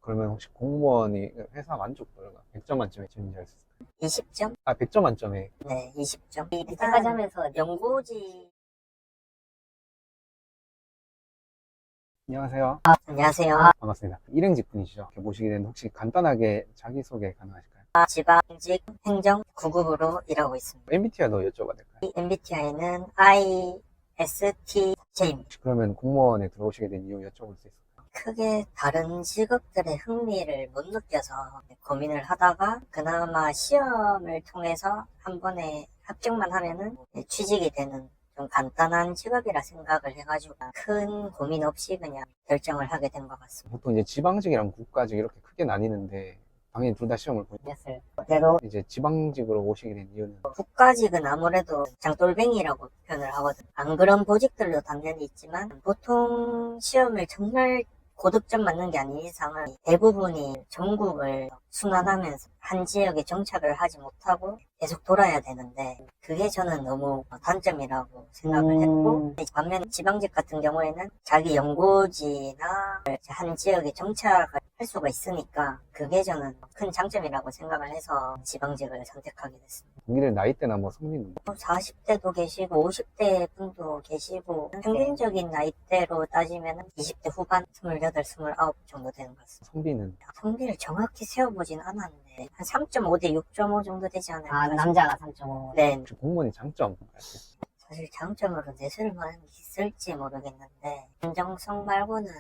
그러면 혹시 공무원이 회사 만족도가 100점 만점에 지는지 알 수 있을까요? 20점? 100점 만점에. 네, 20점. 이때까지 하면서 연고지. 안녕하세요. 안녕하세요. 반갑습니다. 일행직 분이시죠? 이렇게 모시게 되는데 혹시 간단하게 자기소개 가능하실까요? 지방직 행정 9급으로 일하고 있습니다. MBTI도 여쭤봐도 될까요? 이 MBTI는 ISTJ입니다. 혹시 그러면 공무원에 들어오시게 된 이유 여쭤볼 수 있을까요? 크게 다른 직업들의 흥미를 못 느껴서 고민을 하다가 그나마 시험을 통해서 한 번에 합격만 하면은 취직이 되는 좀 간단한 직업이라 생각을 해가지고 큰 고민 없이 그냥 결정을 하게 된 것 같습니다. 보통 이제 지방직이랑 국가직 이렇게 크게 나뉘는데 당연히 둘 다 시험을 보고 됐어요. 그대로 이제 지방직으로 오시게 된 이유는 국가직은 아무래도 장돌뱅이라고 표현을 하거든요. 안 그런 보직들도 당연히 있지만 보통 시험을 정말 고득점 맞는 게 아닌 이상은 대부분이 전국을 순환하면서 한 지역에 정착을 하지 못하고 계속 돌아야 되는데 그게 저는 너무 단점이라고 생각을 했고 반면 지방직 같은 경우에는 자기 연고지나 한 지역에 정착을 할 수가 있으니까 그게 저는 큰 장점이라고 생각을 해서 지방직을 선택하게 됐습니다. 동기들 나이대나 뭐 성민은 40대도 계시고 50대 분도 계시고 평균적인 나이대로 따지면 20대 후반 28, 29 정도 되는 것 같습니다. 성비는 성비를 정확히 세워보진 않았는데 한 3.5 대 6.5 정도 되지 않을까. 아 남자가 3.5. 네, 혹시 공무원의 장점 알 수 있을까요? 사실 장점으로 내세울 만한 게 있을지 모르겠는데 안정성 말고는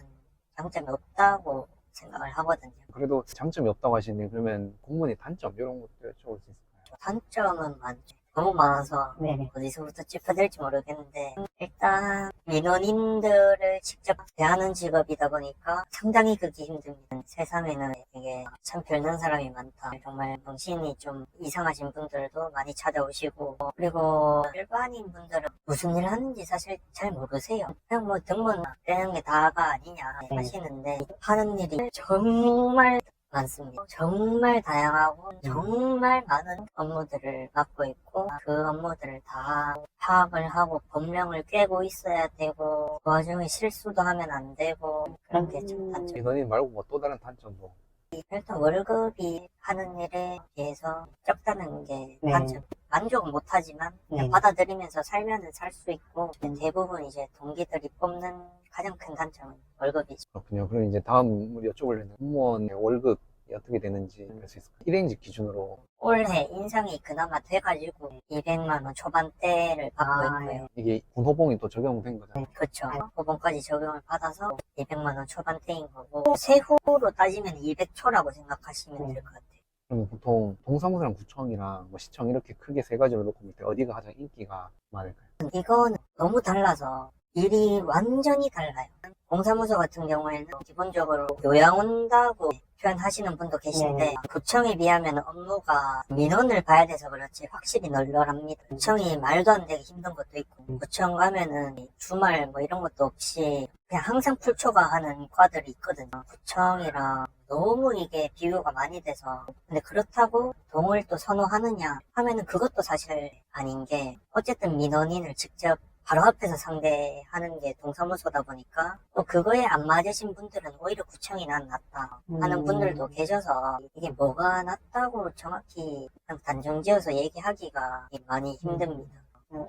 장점이 없다고 생각을 하거든요. 그래도 장점이 없다고 하시는데 그러면 공무원의 단점 이런 것도 여쭤볼 수 있을까요? 단점은 많죠. 너무 많아서 네네. 어디서부터 짚어야 될지 모르겠는데 일단 민원인들을 직접 대하는 직업이다 보니까 상당히 그게 힘듭니다. 세상에는 되게 참 별난 사람이 많다. 정말 정신이 좀 이상하신 분들도 많이 찾아오시고 그리고 일반인 분들은 무슨 일 하는지 사실 잘 모르세요. 그냥 뭐 등본 떼는 게 다가 아니냐 하시는데 하는 일이 정말 많습니다. 정말 다양하고 정말 많은 업무들을 맡고 있고 그 업무들을 다 파악을 하고 법령을 꿰고 있어야 되고 그 와중에 실수도 하면 안 되고 그런 게 좀 단점. 민원인 말고 뭐 또 다른 단점도 일단 월급이 하는 일에 비해서 적다는 게 네. 단점. 만족은 못하지만 그냥 네. 받아들이면서 살면은 살 수 있고 대부분 이제 동기들이 뽑는 가장 큰 단점은 월급이죠. 그렇군요. 그럼 이제 다음 우리 여쭤보려는 공무원의 월급이 어떻게 되는지 알 수 있을까요? 일행직 기준으로 올해 인상이 그나마 돼가지고 200만 원 초반대를 받고 있고요. 이게 군호봉이 또 적용된 거잖아요. 그렇죠. 보험까지 적용을 받아서 200만 원 초반대인 거고 세후로 따지면 200초라고 생각하시면 될 것 같아요. 그러면 보통 동사무소랑 구청이랑 뭐 시청 이렇게 크게 세 가지로 놓고 볼 때 어디가 가장 인기가 많을까요? 이거는 너무 달라서 일이 완전히 달라요. 동사무소 같은 경우에는 기본적으로 요양 온다고 표현하시는 분도 계신데 구청에 비하면 업무가 민원을 봐야 돼서 그렇지 확실히 널널합니다. 구청이 말도 안 되게 힘든 것도 있고 구청 가면은 주말 뭐 이런 것도 없이 그냥 항상 풀초과하는 과들이 있거든요. 구청이랑 너무 이게 비교가 많이 돼서 근데 그렇다고 동을 또 선호하느냐 하면은 그것도 사실 아닌 게 어쨌든 민원인을 직접 바로 앞에서 상대하는 게 동사무소다 보니까 또 그거에 안 맞으신 분들은 오히려 구청이 난 낫다 하는 분들도 계셔서 이게 뭐가 낫다고 정확히 단정지어서 얘기하기가 많이 힘듭니다.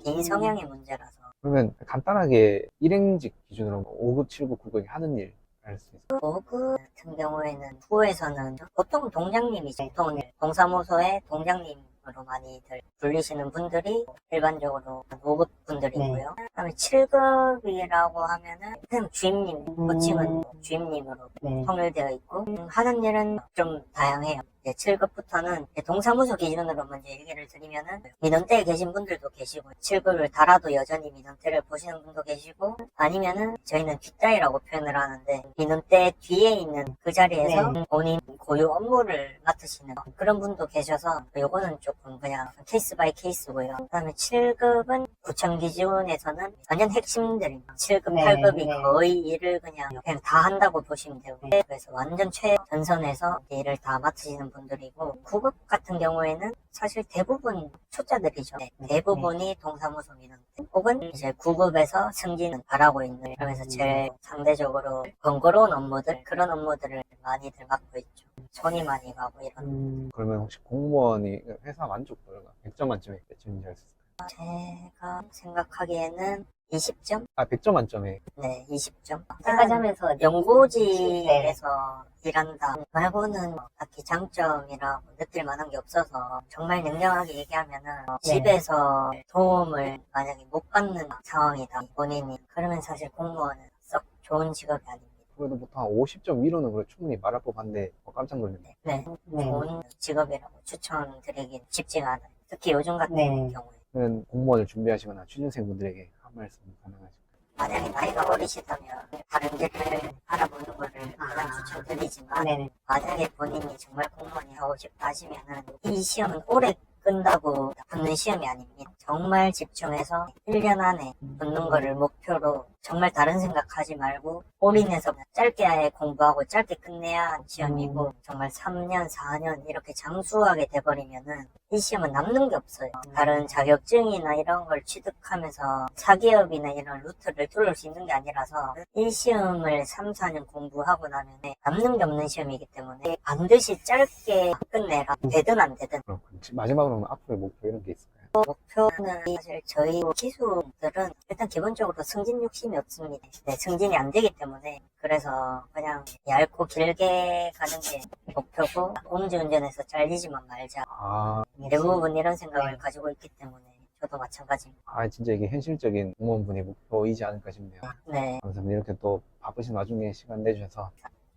개인 성향의 문제라서. 그러면 간단하게 일행직 기준으로 5급, 7급, 9급이 하는 일 알 수 있을까요? 5급 같은 경우에는 부에서는 보통 동장님이죠. 보통 동사무소의 동장님으로 많이들 불리시는 분들이 일반적으로 5급 분들이고요. 그다음에 7급이라고 하면은 그냥 주임님, 호칭은 주임님으로 통일되어 있고 하는 일은 좀 다양해요. 7급부터는 동사무소 기준으로 먼저 얘기를 드리면은 민원대에 계신 분들도 계시고 7급을 달아도 여전히 민원대를 보시는 분도 계시고 아니면은 저희는 뒷자리라고 표현을 하는데 민원대 뒤에 있는 그 자리에서 본인 고유 업무를 맡으시는 그런 분도 계셔서 요거는 조금 그냥 케이스 바이 케이스고요. 그 다음에 7급은 구청 기준에서는 완전 핵심들 7급, 네, 8급이 네. 거의 일을 그냥 다 한다고 보시면 되고 그래서 완전 최전선에서 일을 다 맡으시는 분들이고 9급 같은 경우에는 사실 대부분 초짜들이죠. 대부분이 동사무소 민원 혹은 이제 9급에서 승진을 바라고 있는 그러면서 제일 상대적으로 번거로운 업무들 그런 업무들을 많이들 맡고 있죠. 손이 많이 가고 이런 그러면 혹시 공무원이 회사 만족도가 100점 만점에 몇 점인지 알 수 있을까요? 제가 생각하기에는 20점? 아, 100점 만점에. 네, 20점. 여기까지 하면서 연고지에서 일한다 말고는 딱히 장점이라고 느낄 만한 게 없어서 정말 냉정하게 얘기하면은 집에서 도움을 만약에 못 받는 상황이다 본인이 그러면 사실 공무원은 썩 좋은 직업이 아닙니다. 그래도 보통 한 50점 위로는 그래 충분히 말할 법한데 깜짝 놀랐네. 네, 네. 좋은 직업이라고 추천드리긴 쉽지가 않아요. 특히 요즘 같은 네. 경우에 그러면 공무원을 준비하시거나 취준생분들에게 한 말씀 가능하실까요? 만약에 나이가 어리시다면 다른 데를 알아보는 거를 가장 추천드리지만 네네. 만약에 본인이 정말 공무원이 하고 싶다 하시면은 이 시험은 오래 끈다고 붙는 시험이 아닙니다. 정말 집중해서 1년 안에 붙는 거를 목표로 정말 다른 생각하지 말고 올인해서 짧게 공부하고 짧게 끝내야 한 시험이고 정말 3년, 4년 이렇게 장수하게 돼버리면은 이 시험은 남는 게 없어요. 다른 자격증이나 이런 걸 취득하면서 사기업이나 이런 루트를 뚫을 수 있는 게 아니라서 이 시험을 3, 4년 공부하고 나면 남는 게 없는 시험이기 때문에 반드시 짧게 끝내라. 되든 안 되든. 그렇군요. 마지막으로는 앞으로의 목표 이런 게 있을까요? 목표는 사실 저희 기수들은 일단 기본적으로 승진 욕심이 없습니다. 네, 승진이 안 되기 때문에 그래서 그냥 얇고 길게 가는 게 목표고 음주운전에서 잘리지만 말자. 아, 대부분 이런 생각을 가지고 있기 때문에 저도 마찬가지입니다. 진짜 이게 현실적인 공무원분의 목표이지 않을까 싶네요. 네, 감사합니다. 이렇게 또 바쁘신 와중에 시간 내주셔서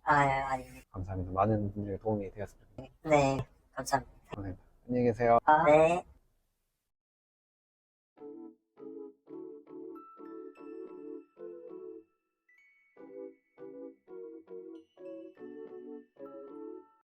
아닙니다. 감사합니다. 많은 분들의 도움이 되었습니다. 네, 감사합니다. 감사합니다. 안녕히 계세요. 네.